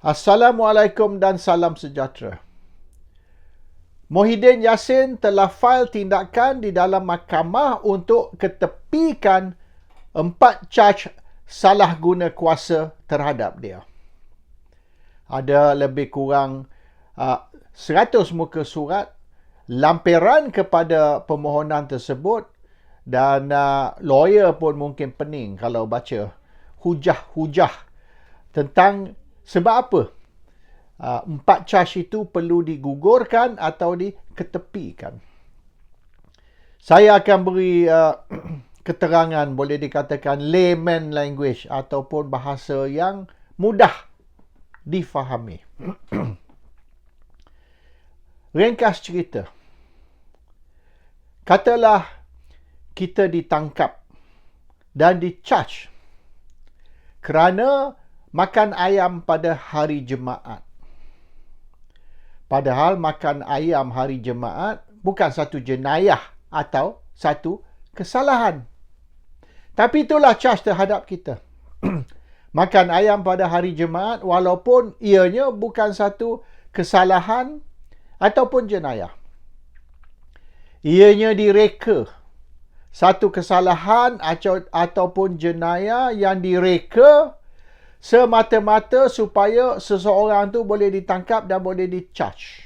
Assalamualaikum dan salam sejahtera. Muhyiddin Yassin telah fail tindakan di dalam mahkamah untuk ketepikan 4 charge salah guna kuasa terhadap dia. Ada lebih kurang 100 muka surat lampiran kepada permohonan tersebut dan lawyer pun mungkin pening kalau baca hujah-hujah tentang sebab apa 4 charge itu perlu digugurkan atau diketepikan. Saya akan beri keterangan, boleh dikatakan layman language ataupun bahasa yang mudah difahami. Ringkas cerita. Katalah kita ditangkap dan di-charge kerana makan ayam pada hari Jumaat. Padahal makan ayam hari Jumaat bukan satu jenayah atau satu kesalahan. Tapi itulah charge terhadap kita. Makan ayam pada hari Jumaat walaupun ianya bukan satu kesalahan ataupun jenayah. Ianya direka. Satu kesalahan ataupun jenayah yang direka semata-mata supaya seseorang tu boleh ditangkap dan boleh di-charge.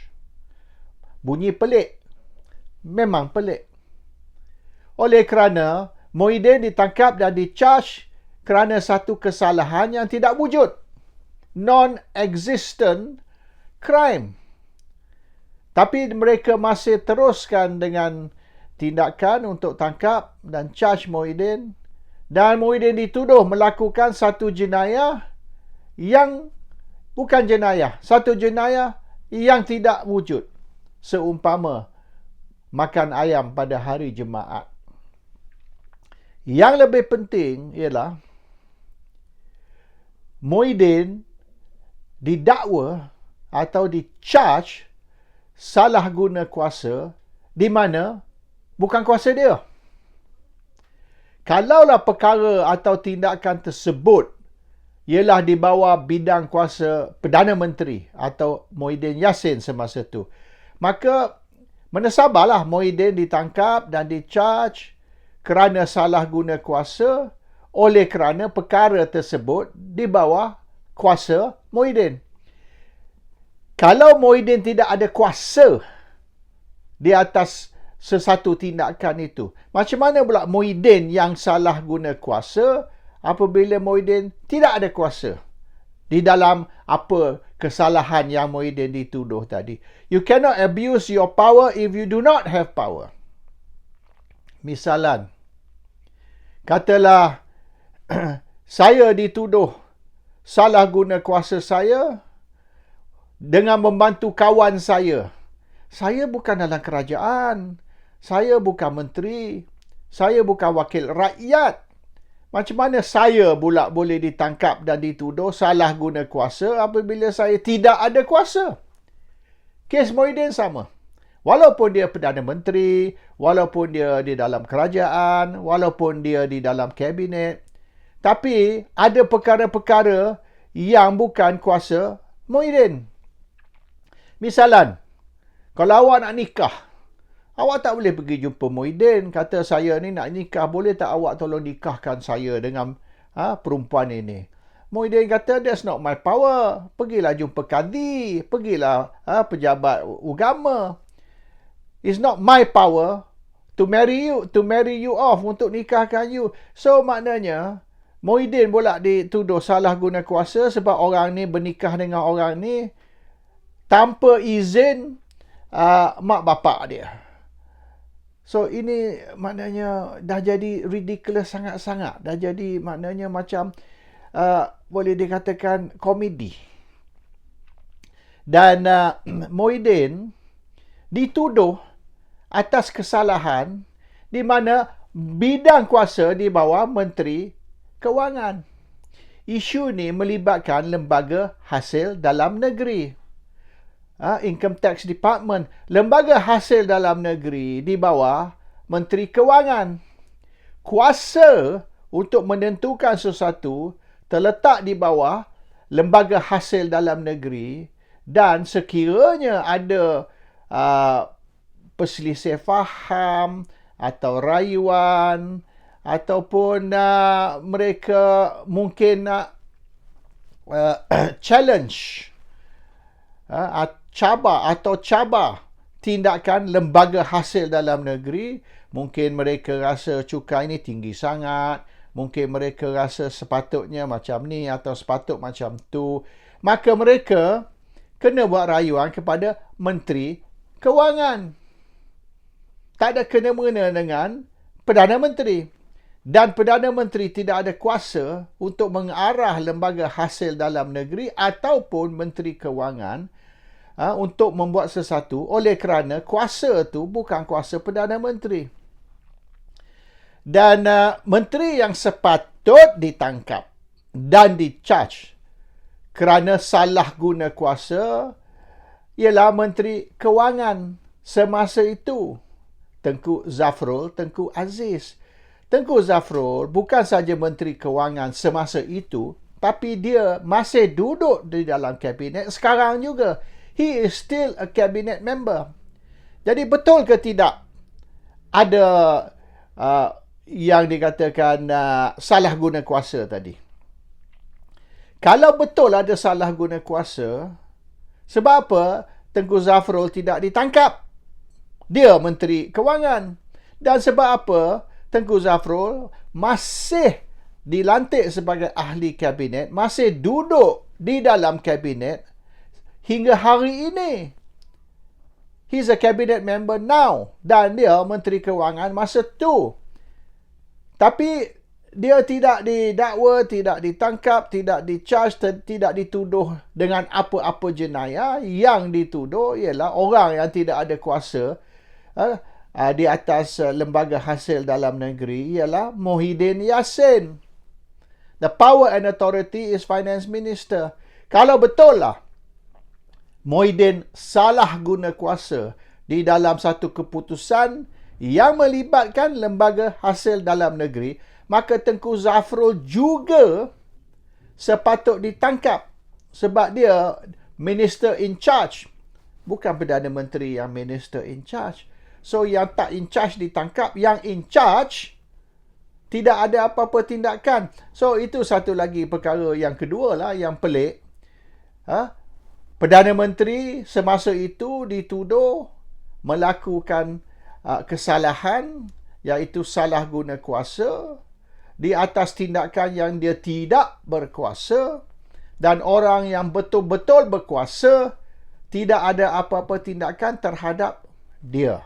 Bunyi pelik. Memang pelik. Oleh kerana Muhyiddin ditangkap dan di-charge kerana satu kesalahan yang tidak wujud. Non-existent crime. Tapi mereka masih teruskan dengan tindakan untuk tangkap dan charge Muhyiddin. Dan Muhyiddin dituduh melakukan satu jenayah yang bukan jenayah. Satu jenayah yang tidak wujud. Seumpama makan ayam pada hari Jumaat. Yang lebih penting ialah Muhyiddin didakwa atau di-charge salah guna kuasa di mana bukan kuasa dia. Kalaulah perkara atau tindakan tersebut ialah di bawah bidang kuasa Perdana Menteri atau Muhyiddin Yassin semasa itu, maka menesabarlah Muhyiddin ditangkap dan di-charge kerana salah guna kuasa oleh kerana perkara tersebut di bawah kuasa Muhyiddin. Kalau Muhyiddin tidak ada kuasa di atas sesuatu tindakan itu, macam mana pula Muhyiddin yang salah guna kuasa apabila Muhyiddin tidak ada kuasa di dalam apa kesalahan yang Muhyiddin dituduh tadi? You cannot abuse your power if you do not have power. Misalan, katalah saya dituduh salah guna kuasa saya dengan membantu kawan saya. Saya bukan dalam kerajaan. Saya bukan menteri. Saya bukan wakil rakyat. Macam mana saya pula boleh ditangkap dan dituduh salah guna kuasa apabila saya tidak ada kuasa? Kes Muhyiddin sama. Walaupun dia Perdana Menteri, walaupun dia di dalam kerajaan, walaupun dia di dalam kabinet, tapi ada perkara-perkara yang bukan kuasa Muhyiddin. Misalan, kalau awak nak nikah, awak tak boleh pergi jumpa Muhyiddin. Kata saya ni nak nikah, boleh tak awak tolong nikahkan saya dengan perempuan ini? Muhyiddin kata, that's not my power. Pergilah jumpa kadi, pergilah pejabat agama. It's not my power to marry you off, untuk nikahkan you. So maknanya Muhyiddin pula dituduh salah guna kuasa sebab orang ni bernikah dengan orang ni tanpa izin mak bapak dia. So ini maknanya dah jadi ridiculous sangat-sangat. Dah jadi maknanya macam boleh dikatakan komedi. Dan Muhyiddin dituduh atas kesalahan di mana bidang kuasa di bawah Menteri Kewangan. Isu ni melibatkan lembaga hasil dalam negeri. Income Tax Department, lembaga hasil dalam negeri di bawah Menteri Kewangan. Kuasa untuk menentukan sesuatu terletak di bawah lembaga hasil dalam negeri dan sekiranya ada perselisih faham atau rayuan ataupun mereka mungkin nak challenge cabar tindakan lembaga hasil dalam negeri. Mungkin mereka rasa cukai ni tinggi sangat, mungkin mereka rasa sepatutnya macam ni atau sepatut macam tu, maka mereka kena buat rayuan kepada Menteri Kewangan. Tak ada kena-mengena dengan Perdana Menteri. Dan Perdana Menteri tidak ada kuasa untuk mengarah lembaga hasil dalam negeri ataupun Menteri Kewangan untuk membuat sesuatu, oleh kerana kuasa tu bukan kuasa Perdana Menteri. Dan menteri yang sepatut ditangkap dan di-charge kerana salah guna kuasa ialah Menteri Kewangan semasa itu, Tengku Zafrul Tengku Aziz. Tengku Zafrul bukan saja Menteri Kewangan semasa itu, tapi dia masih duduk di dalam kabinet sekarang juga. He is still a cabinet member. Jadi betul ke tidak ada yang dikatakan salah guna kuasa tadi? Kalau betul ada salah guna kuasa, sebab apa Tengku Zafrul tidak ditangkap? Dia Menteri Kewangan. Dan sebab apa Tengku Zafrul masih dilantik sebagai ahli kabinet, masih duduk di dalam kabinet hingga hari ini? He's a cabinet member now dan dia Menteri Kewangan masa tu. Tapi dia tidak didakwa, tidak ditangkap, tidak di-charge, tidak dituduh dengan apa-apa jenayah. Yang dituduh ialah orang yang tidak ada kuasa di atas lembaga hasil dalam negeri ialah Muhyiddin Yassin. The power and authority is Finance Minister. Kalau betul lah Muhyiddin salah guna kuasa di dalam satu keputusan yang melibatkan lembaga hasil dalam negeri, maka Tengku Zafrul juga sepatut ditangkap sebab dia minister in charge. Bukan Perdana Menteri yang minister in charge. So yang tak in charge ditangkap, yang in charge tidak ada apa-apa tindakan. So itu satu lagi perkara yang kedua lah yang pelik. Perdana Menteri semasa itu dituduh melakukan kesalahan, iaitu salah guna kuasa di atas tindakan yang dia tidak berkuasa, dan orang yang betul-betul berkuasa tidak ada apa-apa tindakan terhadap dia.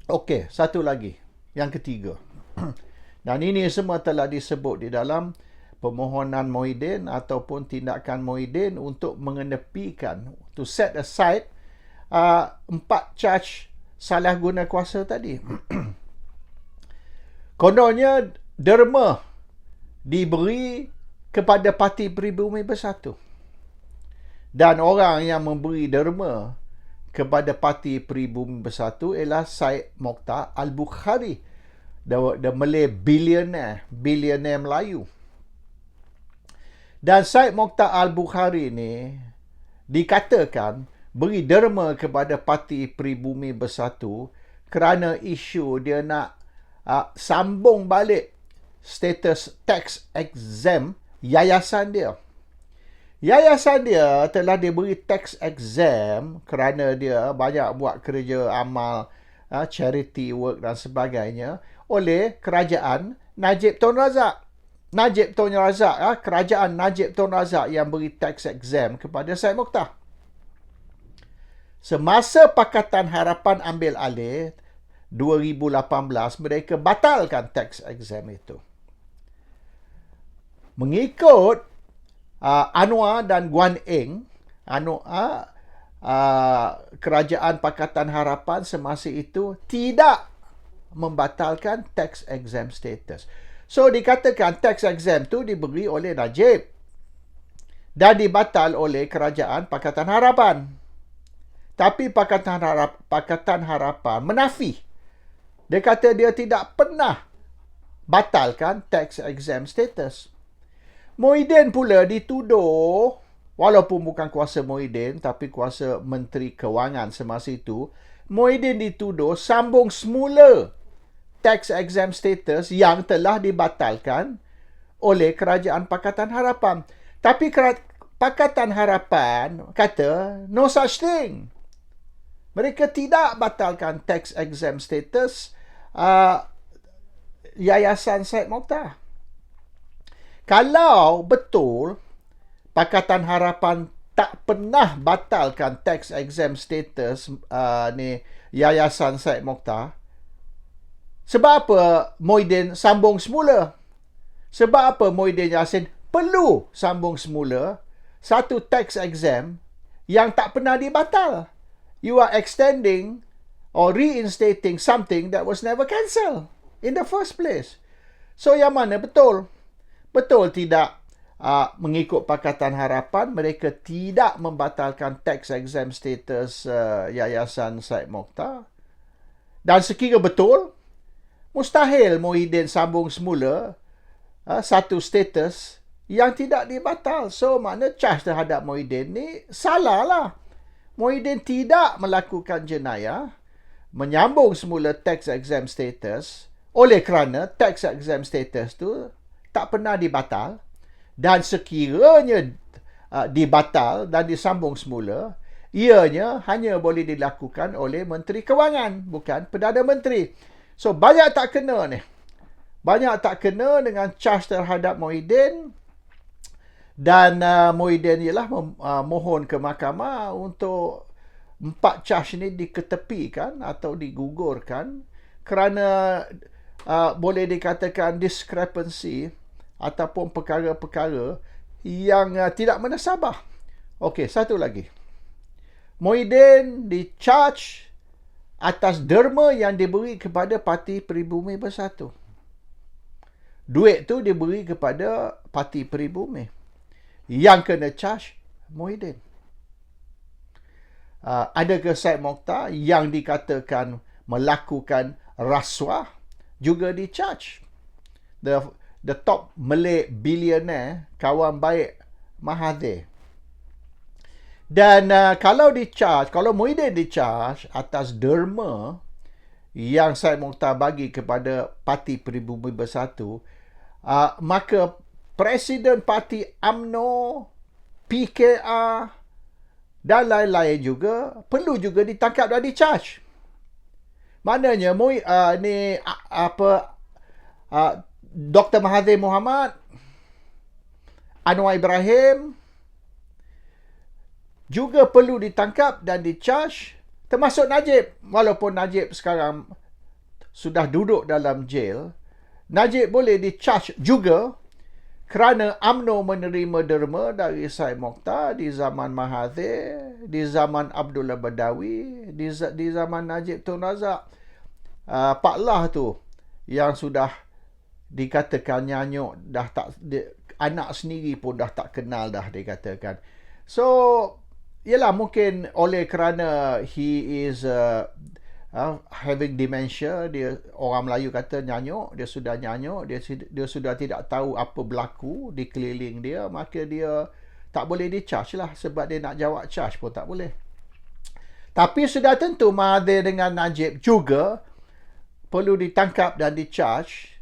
Okey, satu lagi, yang ketiga. Dan ini semua telah disebut di dalam permohonan Muhyiddin ataupun tindakan Muhyiddin untuk mengenepikan, to set aside 4 charge salah guna kuasa tadi. Kononnya derma diberi kepada Parti Pribumi Bersatu. Dan orang yang memberi derma kepada Parti Pribumi Bersatu ialah Syed Mokhtar Al-Bukhari, the Malay billionaire Melayu. Dan Syed Mokhtar Al-Bukhari ni dikatakan beri derma kepada Parti Pribumi Bersatu kerana isu dia nak sambung balik status tax exempt yayasan dia. Yayasan dia telah diberi tax exempt kerana dia banyak buat kerja amal, charity work dan sebagainya oleh kerajaan Najib Tun Razak. Kerajaan Najib Tun Razak yang beri tax exempt kepada Syed Mokhtar. Semasa Pakatan Harapan ambil alih 2018, mereka batalkan tax exempt itu. Mengikut Anwar dan Guan Eng, kerajaan Pakatan Harapan semasa itu tidak membatalkan tax exempt status. So dikatakan tax exempt tu diberi oleh Najib dan dibatal oleh kerajaan Pakatan Harapan. Tapi Pakatan Harapan menafi. Dia kata dia tidak pernah batalkan tax exempt status. Muhyiddin pula dituduh, walaupun bukan kuasa Muhyiddin, tapi kuasa Menteri Kewangan semasa itu, Muhyiddin dituduh sambung semula tax exempt status yang telah dibatalkan oleh Kerajaan Pakatan Harapan. Tapi Pakatan Harapan kata, no such thing. Mereka tidak batalkan tax exempt status Yayasan Syed Mokhtar. Kalau betul Pakatan Harapan tak pernah batalkan tax exempt status Yayasan Syed Mokhtar, sebab apa Muhyiddin sambung semula? Sebab apa Muhyiddin Yassin perlu sambung semula satu tax exempt yang tak pernah dibatal? You are extending or reinstating something that was never cancelled in the first place. So yang mana betul? Betul tidak mengikut Pakatan Harapan mereka tidak membatalkan tax exempt status Yayasan Syed Mokhtar? Dan sekira betul, mustahil Muhyiddin sambung semula satu status yang tidak dibatal. So makna charge terhadap Muhyiddin ni salah lah. Muhyiddin tidak melakukan jenayah, menyambung semula tax exempt status oleh kerana tax exempt status tu tak pernah dibatal, dan sekiranya dibatal dan disambung semula, ianya hanya boleh dilakukan oleh Menteri Kewangan, bukan Perdana Menteri. So banyak tak kena ni. Banyak tak kena dengan charge terhadap Muhyiddin. Dan Muhyiddin ialah mohon ke mahkamah untuk 4 charge ni diketepikan atau digugurkan kerana boleh dikatakan discrepancy ataupun perkara-perkara yang tidak menasabah. Okey, satu lagi. Muhyiddin di-charge atas derma yang diberi kepada Parti Peribumi Bersatu. Duit tu diberi kepada Parti Peribumi. Yang kena charge Muhyiddin. Adakah Syed Mokhtar yang dikatakan melakukan rasuah juga di-charge? The top Malay billionaire, kawan baik Mahathir. Dan kalau Muhyiddin di-charge atas derma yang Syed Mokhtar bagi kepada Parti Peribumi Bersatu, maka Presiden Parti UMNO, PKR dan lain-lain juga perlu juga ditangkap dan di-charge. Maknanya Dr. Mahathir Mohamad, Anwar Ibrahim juga perlu ditangkap dan di-charge, termasuk Najib. Walaupun Najib sekarang sudah duduk dalam jail, Najib boleh di-charge juga kerana UMNO menerima derma dari Syed Mokhtar di zaman Mahathir, di zaman Abdullah Badawi, di zaman Najib Tun Razak. Pak Lah tu yang sudah dikatakan nyanyuk, dah tak, anak sendiri pun dah tak kenal dah dikatakan. So, yelah mungkin oleh kerana he is having dementia, dia orang Melayu kata nyanyuk, dia sudah nyanyuk, dia sudah tidak tahu apa berlaku di keliling dia, maka dia tak boleh di-charge lah, sebab dia nak jawab charge pun tak boleh. Tapi sudah tentu Mahathir dengan Najib juga perlu ditangkap dan di-charge,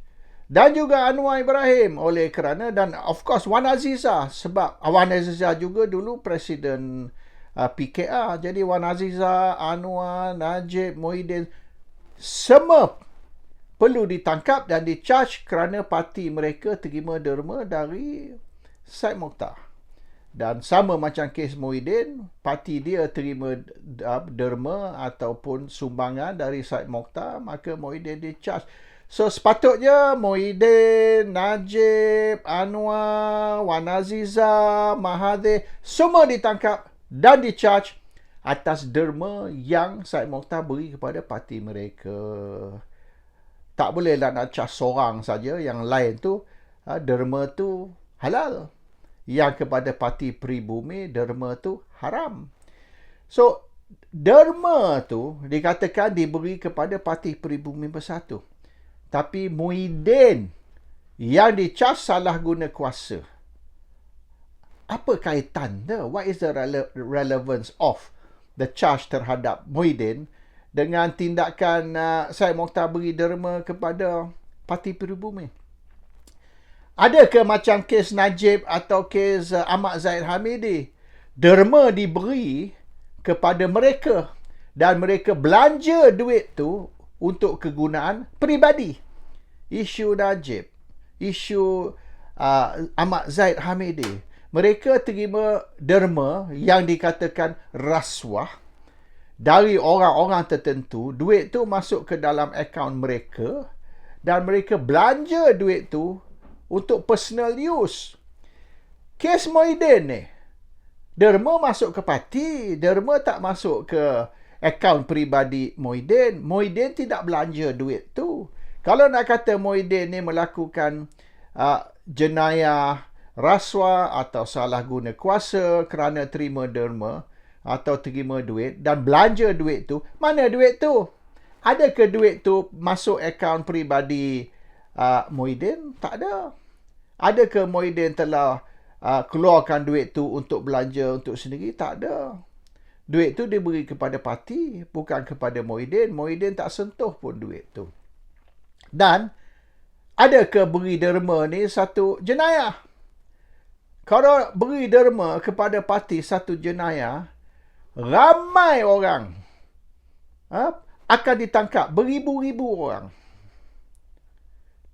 dan juga Anwar Ibrahim oleh kerana, dan of course Wan Azizah, sebab Wan Azizah juga dulu Presiden PKR. Jadi Wan Azizah, Anwar, Najib, Muhyiddin semua perlu ditangkap dan di-charge kerana parti mereka terima derma dari Syed Mokhtar. Dan sama macam kes Muhyiddin, parti dia terima derma ataupun sumbangan dari Syed Mokhtar, maka Muhyiddin di-charge. So sepatutnya Muhyiddin, Najib, Anwar, Wan Azizah, Mahathir semua ditangkap dan di-charge atas derma yang Syed Mokhtar beri kepada parti mereka. Tak bolehlah nak charge seorang saja, yang lain tu derma tu halal. Yang kepada Parti Peribumi, derma tu haram. So, derma tu dikatakan diberi kepada Parti Peribumi Bersatu. Tapi Muhyiddin yang di-charge salah guna kuasa. Apa kaitan dia? What is the relevance of the charge terhadap Muhyiddin dengan tindakan Syed Mokhtar beri derma kepada Parti Pribumi? Ada ke macam kes Najib atau kes Ahmad Zahid Hamidi? Derma diberi kepada mereka dan mereka belanja duit tu untuk kegunaan peribadi. Isu Najib, isu Ahmad Zahid Hamidi, mereka terima derma yang dikatakan rasuah dari orang-orang tertentu. Duit tu masuk ke dalam akaun mereka dan mereka belanja duit tu untuk personal use. Kes Muhyiddin ni, derma masuk ke parti, derma tak masuk ke akaun peribadi Muhyiddin. Muhyiddin tidak belanja duit tu. Kalau nak kata Muhyiddin ni melakukan jenayah rasuah atau salah guna kuasa kerana terima derma atau terima duit dan belanja duit tu, mana duit tu? Adakah duit tu masuk akaun peribadi Muhyiddin? Tak ada. Adakah Muhyiddin telah keluarkan duit tu untuk belanja untuk sendiri? Tak ada. Duit tu diberi kepada parti, bukan kepada Muhyiddin. Muhyiddin tak sentuh pun duit tu. Dan adakah beri derma ni satu jenayah? Kalau beri derma kepada parti satu jenayah, ramai orang akan ditangkap, beribu-ribu orang.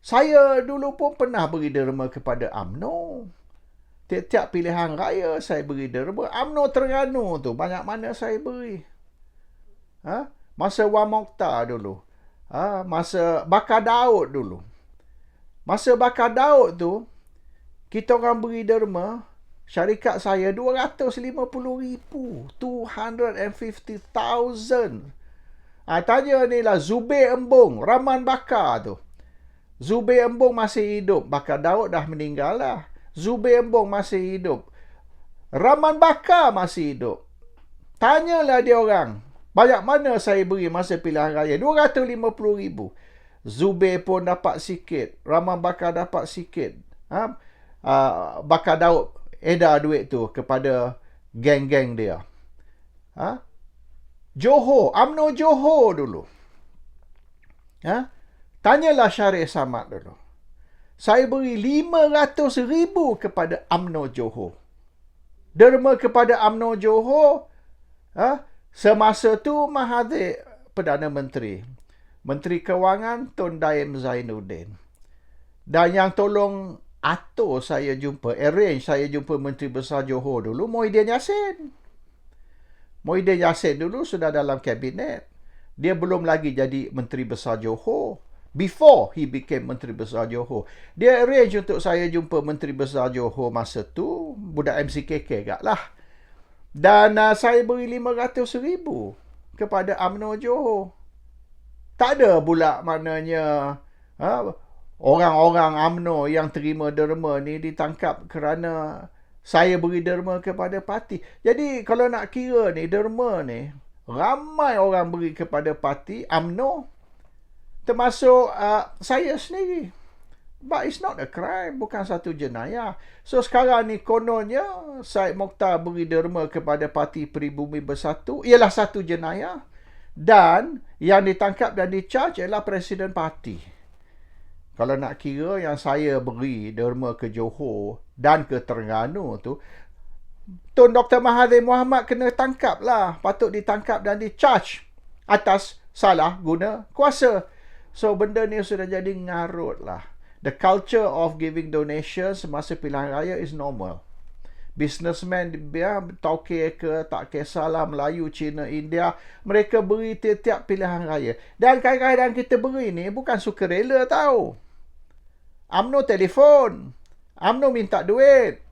Saya dulu pun pernah beri derma kepada UMNO. Tiap-tiap pilihan raya saya beri derma. UMNO Terengganu tu banyak mana saya beri. Masa Wan Mokhtar dulu. Masa Bakar Daud dulu. Masa Bakar Daud tu, kita orang beri derma, syarikat saya 250,000. 250,000. Tanya ni lah Zubir Embong, Rahman Bakar tu. Zubir Embong masih hidup. Bakar Daud dah meninggal lah. Zubir Embong masih hidup. Rahman Bakar masih hidup. Tanyalah dia orang. Banyak mana saya beri masa pilihan raya? 250,000. Zubir pun dapat sikit. Rahman Bakar dapat sikit. Bakar Daud edar duit tu kepada geng-geng dia. Johor, UMNO Johor dulu. Tanyalah Syarif Samad dulu. Saya beri 500,000 kepada UMNO Johor. Derma kepada UMNO Johor, semasa tu Mahathir Perdana Menteri. Menteri Kewangan Tun Daim Zainuddin. Dan yang tolong atur saya jumpa, arrange saya jumpa Menteri Besar Johor dulu, Muhyiddin Yassin. Muhyiddin Yassin dulu sudah dalam kabinet. Dia belum lagi jadi Menteri Besar Johor. Before he became Menteri Besar Johor. Dia arrange untuk saya jumpa Menteri Besar Johor masa tu, budak MCKK kat lah. Dan saya beri 500,000 kepada UMNO Johor. Tak ada pula maknanya orang-orang UMNO yang terima derma ni ditangkap kerana saya beri derma kepada parti. Jadi kalau nak kira ni, derma ni ramai orang beri kepada parti UMNO, termasuk saya sendiri. But it's not a crime, bukan satu jenayah. So sekarang ni kononnya Syed Mokhtar beri derma kepada Parti Pribumi Bersatu ialah satu jenayah. Dan yang ditangkap dan dicharge ialah Presiden Parti. Kalau nak kira yang saya beri derma ke Johor dan ke Terengganu tu, Tun Dr. Mahathir Mohamad kena tangkap lah. Patut ditangkap dan dicharge atas salah guna kuasa. So benda ni sudah jadi ngarut lah. The culture of giving donations semasa pilihan raya is normal. Businessman dia tauke ke tak kisahlah, Melayu, Cina, India, mereka beri tiap-tiap pilihan raya. Dan kadang-kadang kita beri ni bukan sukarela tau. UMNO telefon, UMNO minta duit.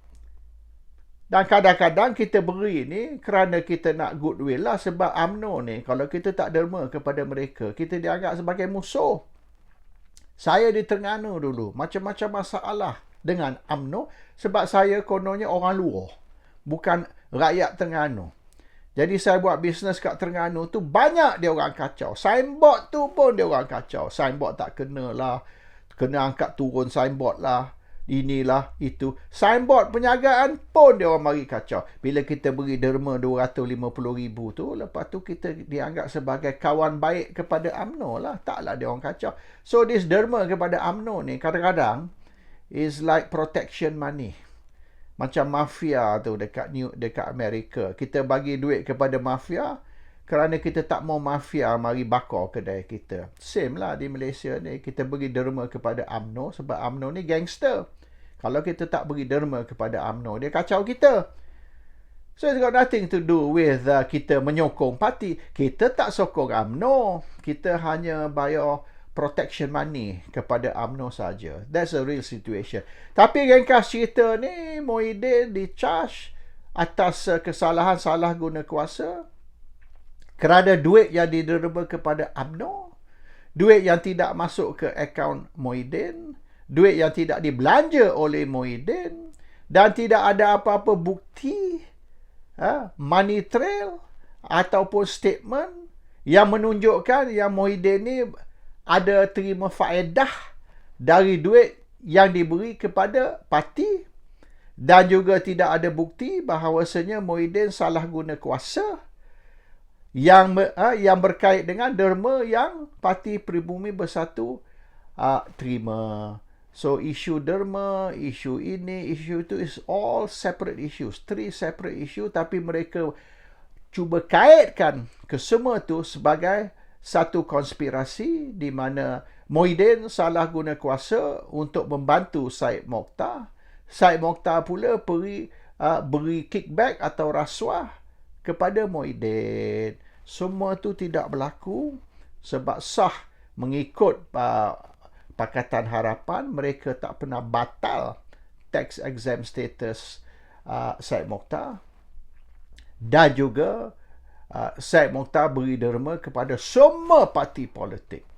Dan kadang-kadang kita beri ni kerana kita nak goodwill lah. Sebab UMNO ni kalau kita tak derma kepada mereka, kita dianggap sebagai musuh. Saya di Terengganu dulu macam-macam masalah dengan UMNO sebab saya kononnya orang luar, bukan rakyat Terengganu. Jadi saya buat bisnes kat Terengganu tu banyak dia orang kacau. Signboard tu pun dia orang kacau. Signboard tak kena lah, kena angkat turun signboard lah. inilah itu. Signboard penjagaan pun dia orang mari kacau. Bila kita beri derma 250,000 tu, lepas tu kita dianggap sebagai kawan baik kepada UMNO lah. Taklah dia orang kacau. So this derma kepada UMNO ni kadang-kadang is like protection money. Macam mafia tu dekat Amerika. Kita bagi duit kepada mafia kerana kita tak mau mafia mari bakar kedai kita. Same lah di Malaysia ni. Kita bagi derma kepada UMNO sebab UMNO ni gangster. Kalau kita tak bagi derma kepada UMNO, dia kacau kita. So it's got nothing to do with kita menyokong parti. Kita tak sokong UMNO. Kita hanya bayar protection money kepada UMNO saja. That's a real situation. Tapi ringkas cerita ni, Muhyiddin di-charge atas kesalahan salah guna kuasa kerana duit yang diderma kepada UMNO, duit yang tidak masuk ke akaun Muhyiddin, duit yang tidak dibelanja oleh Muhyiddin, dan tidak ada apa-apa bukti, money trail ataupun statement yang menunjukkan yang Muhyiddin ni ada terima faedah dari duit yang diberi kepada parti, dan juga tidak ada bukti bahawasanya Muhyiddin salah guna kuasa yang berkait dengan derma yang Parti Pribumi Bersatu terima. So isu derma, isu ini, isu itu is all separate issues, 3 separate issue, tapi mereka cuba kaitkan kesemua tu sebagai satu konspirasi di mana Muhyiddin salah guna kuasa untuk membantu Syed Mokhtar. Syed Mokhtar pula beri kickback atau rasuah kepada Muhyiddin. Semua tu tidak berlaku sebab sah mengikut Pakatan Harapan, mereka tak pernah batal tax exempt status Syed Mokhtar. Dan juga Syed Mokhtar beri derma kepada semua parti politik.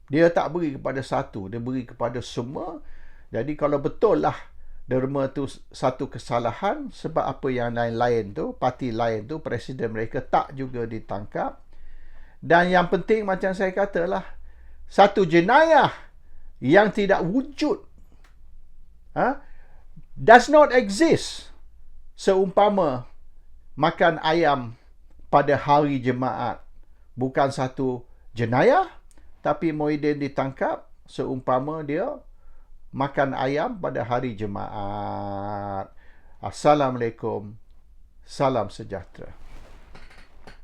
Dia tak beri kepada satu, dia beri kepada semua. Jadi kalau betul lah derma tu satu kesalahan, sebab apa yang lain-lain tu, parti lain tu, presiden mereka tak juga ditangkap. Dan yang penting macam saya katalah, satu jenayah yang tidak wujud, does not exist, seumpama makan ayam pada hari Jumaat. Bukan satu jenayah, tapi Muhyiddin ditangkap seumpama dia makan ayam pada hari Jumaat. Assalamualaikum. Salam sejahtera.